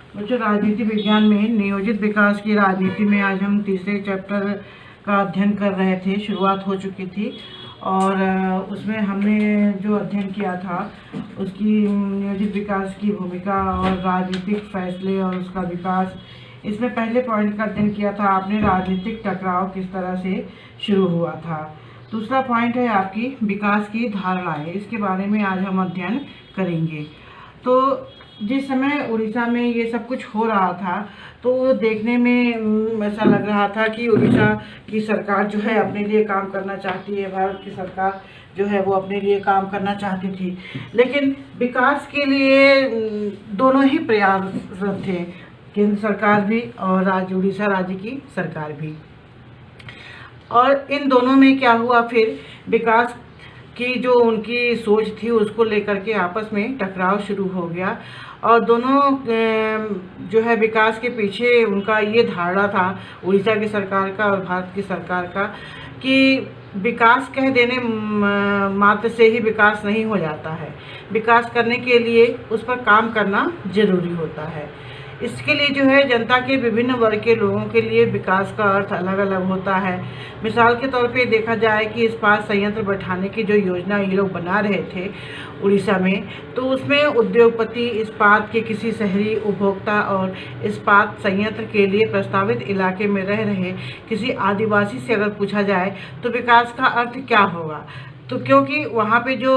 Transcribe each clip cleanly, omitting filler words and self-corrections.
बच्चों, राजनीति विज्ञान में नियोजित विकास की राजनीति में आज हम तीसरे चैप्टर का अध्ययन कर रहे थे। शुरुआत हो चुकी थी और उसमें हमने जो अध्ययन किया था उसकी नियोजित विकास की भूमिका और राजनीतिक फैसले और उसका विकास, इसमें पहले पॉइंट का अध्ययन किया था आपने, राजनीतिक टकराव किस तरह से शुरू हुआ था। दूसरा पॉइंट है आपकी विकास की धारणाएं, इसके बारे में आज हम अध्ययन करेंगे। तो जिस समय उड़ीसा में ये सब कुछ हो रहा था तो देखने में ऐसा लग रहा था कि उड़ीसा की सरकार जो है अपने लिए काम करना चाहती है, भारत की सरकार जो है वो अपने लिए काम करना चाहती थी, लेकिन विकास के लिए दोनों ही प्रयासरत थे, केंद्र सरकार भी और उड़ीसा राज्य की सरकार भी। और इन दोनों में क्या हुआ, फिर विकास की जो उनकी सोच थी उसको लेकर के आपस में टकराव शुरू हो गया और दोनों जो है विकास के पीछे उनका ये धारणा था, उड़ीसा की सरकार का और भारत की सरकार का, कि विकास कह देने मात्र से ही विकास नहीं हो जाता है, विकास करने के लिए उस पर काम करना जरूरी होता है। इसके लिए जो है जनता के विभिन्न वर्ग के लोगों के लिए विकास का अर्थ अलग अलग होता है। मिसाल के तौर पे देखा जाए कि इस्पात संयंत्र बैठाने की जो योजना ये लोग बना रहे थे उड़ीसा में, तो उसमें उद्योगपति इस्पात के किसी शहरी उपभोक्ता और इस्पात संयंत्र के लिए प्रस्तावित इलाके में रह रहे किसी आदिवासी से अगर पूछा जाए तो विकास का अर्थ क्या होगा, तो क्योंकि वहाँ पे जो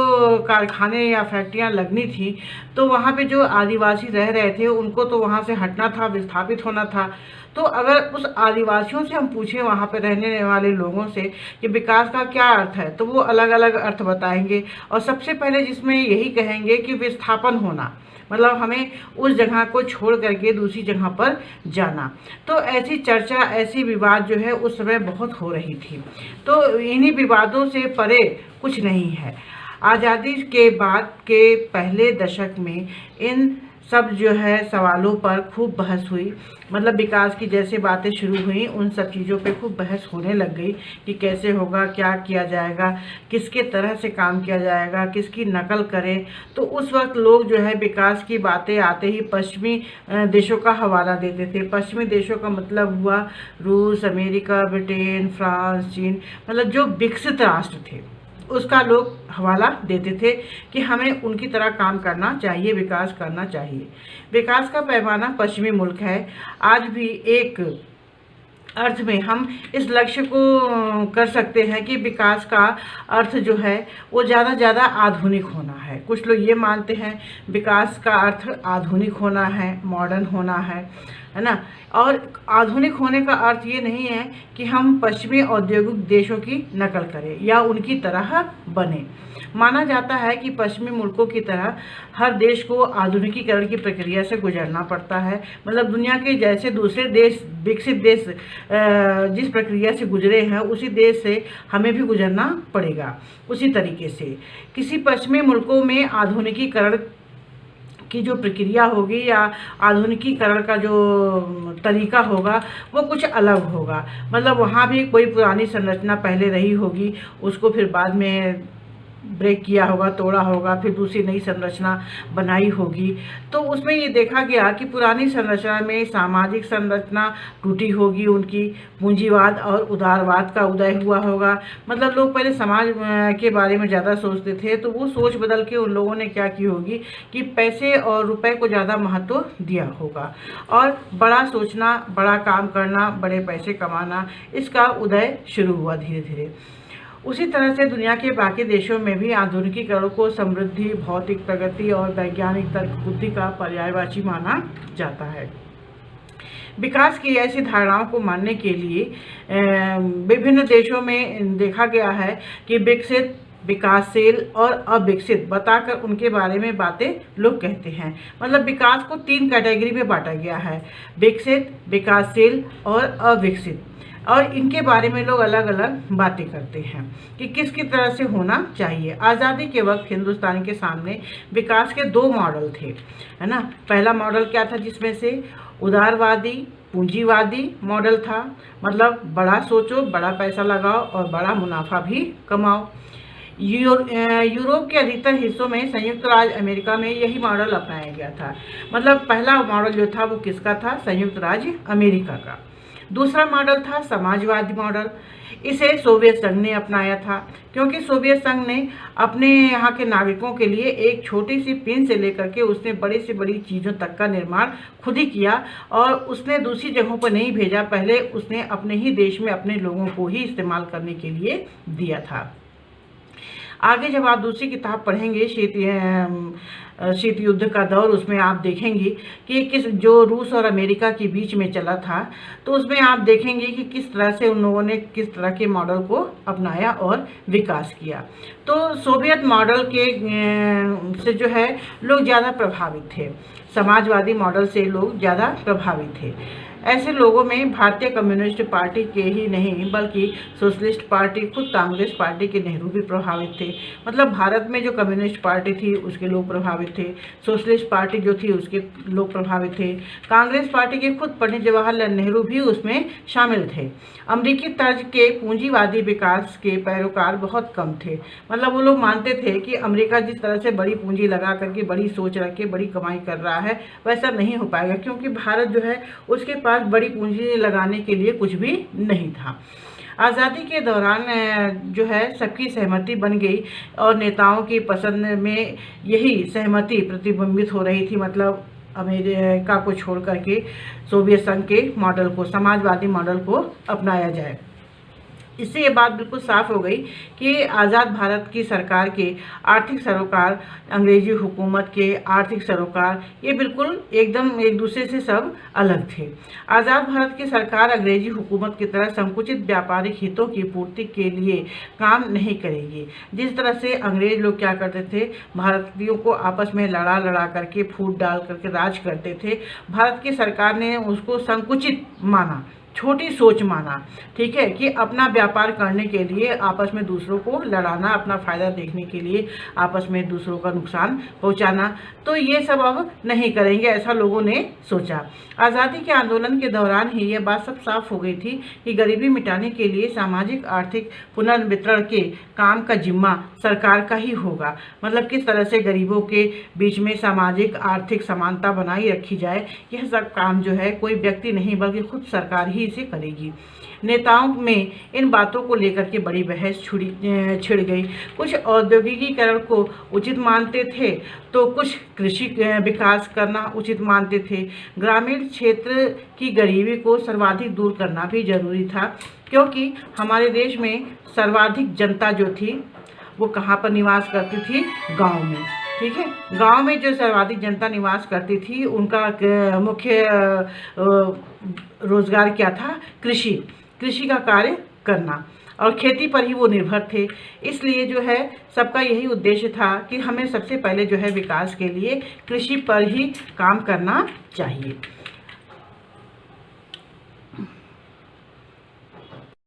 कारखाने या फैक्ट्रियाँ लगनी थी तो वहाँ पे जो आदिवासी रह रहे थे उनको तो वहाँ से हटना था, विस्थापित होना था। तो अगर उस आदिवासियों से हम पूछें, वहाँ पे रहने वाले लोगों से, कि विकास का क्या अर्थ है, तो वो अलग अलग अर्थ बताएंगे। और सबसे पहले जिसमें यही कहेंगे कि विस्थापन होना, मतलब हमें उस जगह को छोड़ करके दूसरी जगह पर जाना। तो ऐसी चर्चा, ऐसी विवाद जो है उस समय बहुत हो रही थी। तो इन्हीं विवादों से परे कुछ नहीं है। आज़ादी के बाद के पहले दशक में इन सब जो है सवालों पर खूब बहस हुई, मतलब विकास की जैसे बातें शुरू हुई उन सब चीज़ों पे खूब बहस होने लग गई कि कैसे होगा, क्या किया जाएगा, किसके तरह से काम किया जाएगा, किसकी नकल करें। तो उस वक्त लोग जो है विकास की बातें आते ही पश्चिमी देशों का हवाला देते थे। पश्चिमी देशों का मतलब हुआ रूस, अमेरिका, ब्रिटेन, फ्रांस, चीन, मतलब जो विकसित राष्ट्र थे उसका लोग हवाला देते थे कि हमें उनकी तरह काम करना चाहिए, विकास करना चाहिए। विकास का पैमाना पश्चिमी मुल्क है। आज भी एक अर्थ में हम इस लक्ष्य को कर सकते हैं कि विकास का अर्थ जो है वो ज़्यादा आधुनिक होना है। कुछ लोग ये मानते हैं विकास का अर्थ आधुनिक होना है, मॉडर्न होना है ना। और आधुनिक होने का अर्थ ये नहीं है कि हम पश्चिमी औद्योगिक देशों की नकल करें या उनकी तरह बने। माना जाता है कि पश्चिमी मुल्कों की तरह हर देश को आधुनिकीकरण की प्रक्रिया से गुजरना पड़ता है। मतलब दुनिया के जैसे दूसरे देश, विकसित देश जिस प्रक्रिया से गुजरे हैं उसी देश से हमें भी गुजरना पड़ेगा। उसी तरीके से किसी पश्चिमी मुल्कों में आधुनिकीकरण की जो प्रक्रिया होगी या आधुनिकीकरण का जो तरीका होगा वो कुछ अलग होगा। मतलब वहाँ भी कोई पुरानी संरचना पहले रही होगी, उसको फिर बाद में ब्रेक किया होगा, तोड़ा होगा, फिर दूसरी नई संरचना बनाई होगी। तो उसमें ये देखा गया कि पुरानी संरचना में सामाजिक संरचना टूटी होगी, उनकी पूंजीवाद और उदारवाद का उदय हुआ होगा। मतलब लोग पहले समाज के बारे में ज़्यादा सोचते थे, तो वो सोच बदल के उन लोगों ने क्या की होगी कि पैसे और रुपए को ज़्यादा महत्व दिया होगा और बड़ा सोचना, बड़ा काम करना, बड़े पैसे कमाना, इसका उदय शुरू हुआ धीरे धीरे। उसी तरह से दुनिया के बाकी देशों में भी आधुनिकीकरण को समृद्धि, भौतिक प्रगति और वैज्ञानिक तर्क बुद्धि का पर्यायवाची माना जाता है। विकास की ऐसी धारणाओं को मानने के लिए विभिन्न देशों में देखा गया है कि विकसित, विकासशील और अविकसित बताकर उनके बारे में बातें लोग कहते हैं। मतलब विकास को 3 कैटेगरी में बांटा गया है, विकसित, विकासशील और अविकसित, और इनके बारे में लोग अलग अलग बातें करते हैं कि किस किस तरह से होना चाहिए। आज़ादी के वक्त हिंदुस्तान के सामने विकास के 2 मॉडल थे, है ना। पहला मॉडल क्या था, जिसमें से उदारवादी, पूंजीवादी मॉडल था। मतलब बड़ा सोचो, बड़ा पैसा लगाओ और बड़ा मुनाफा भी कमाओ। यूरोप के अधिकतर हिस्सों में संयुक्त राज्य अमेरिका में यही मॉडल अपनाया गया था। मतलब पहला मॉडल जो था वो किसका था? संयुक्त राज्य अमेरिका का। दूसरा मॉडल था समाजवादी मॉडल। इसे सोवियत संघ ने अपनाया था, क्योंकि सोवियत संघ ने अपने यहाँ के नागरिकों के लिए एक छोटी सी पिन से लेकर के उसने बड़ी से बड़ी चीज़ों तक का निर्माण खुद ही किया, और उसने दूसरी जगहों पर नहीं भेजा। पहले उसने अपने ही देश में अपने लोगों को ही इस्तेमाल करने के लिए दिया था। आगे जब आप दूसरी किताब पढ़ेंगे शीत युद्ध का दौर, उसमें आप देखेंगे कि किस जो रूस और अमेरिका के बीच में चला था, तो उसमें आप देखेंगे कि किस तरह से उन लोगों ने किस तरह के मॉडल को अपनाया और विकास किया। तो सोवियत मॉडल के से जो है लोग ज़्यादा प्रभावित थे, समाजवादी मॉडल से लोग ज़्यादा प्रभावित थे। ऐसे लोगों में भारतीय कम्युनिस्ट पार्टी के ही नहीं बल्कि सोशलिस्ट पार्टी, खुद कांग्रेस पार्टी के नेहरू भी प्रभावित थे। मतलब भारत में जो कम्युनिस्ट पार्टी थी उसके लोग प्रभावित थे, सोशलिस्ट पार्टी जो थी उसके लोग प्रभावित थे, कांग्रेस पार्टी के खुद पंडित जवाहरलाल नेहरू भी उसमें शामिल थे। अमेरिकी तर्ज के पूंजीवादी विकास के पैरोकार बहुत कम थे। मतलब वो लोग मानते थे कि अमेरिका जिस तरह से बड़ी पूंजी लगा करके, बड़ी सोच रख के बड़ी कमाई कर रहा है, वैसा नहीं हो पाएगा, क्योंकि भारत जो है उसके पास बड़ी पूंजी लगाने के लिए कुछ भी नहीं था। आज़ादी के दौरान जो है सबकी सहमति बन गई, और नेताओं की पसंद में यही सहमति प्रतिबिंबित हो रही थी। मतलब अमेरिका को छोड़ करके सोवियत संघ के मॉडल को, समाजवादी मॉडल को अपनाया जाए। इससे ये बात बिल्कुल साफ हो गई कि आज़ाद भारत की सरकार के आर्थिक सरोकार, अंग्रेजी हुकूमत के आर्थिक सरोकार, ये बिल्कुल एकदम एक दूसरे से सब अलग थे। आज़ाद भारत की सरकार अंग्रेजी हुकूमत की तरह संकुचित व्यापारिक हितों की पूर्ति के लिए काम नहीं करेगी। जिस तरह से अंग्रेज लोग क्या करते थे, भारतीयों को आपस में लड़ा करके, फूट डाल करके राज करते थे, भारत की सरकार ने उसको संकुचित माना, छोटी सोच माना, ठीक है, कि अपना व्यापार करने के लिए आपस में दूसरों को लड़ाना, अपना फ़ायदा देखने के लिए आपस में दूसरों का नुकसान पहुंचाना, तो ये सब अब नहीं करेंगे, ऐसा लोगों ने सोचा। आज़ादी के आंदोलन के दौरान ही ये बात सब साफ हो गई थी कि गरीबी मिटाने के लिए सामाजिक आर्थिक पुनर्वितरण के काम का जिम्मा सरकार का ही होगा। मतलब किस तरह से गरीबों के बीच में सामाजिक आर्थिक समानता बनाई रखी जाए, यह सब काम जो है कोई व्यक्ति नहीं बल्कि खुद सरकार ही इसे करेगी। नेताओं में इन बातों को लेकर के बड़ी बहस छिड़ गई। कुछ औद्योगिकीकरण को उचित मानते थे, तो कुछ कृषि विकास करना उचित मानते थे। ग्रामीण क्षेत्र की गरीबी को सर्वाधिक दूर करना भी जरूरी था, क्योंकि हमारे देश में सर्वाधिक जनता जो थी वो कहाँ पर निवास करती थी? गाँव में, ठीक है। गांव में जो सर्वाधिक जनता निवास करती थी, उनका मुख्य रोजगार क्या था? कृषि का कार्य करना, और खेती पर ही वो निर्भर थे। इसलिए जो है सबका यही उद्देश्य था कि हमें सबसे पहले जो है विकास के लिए कृषि पर ही काम करना चाहिए।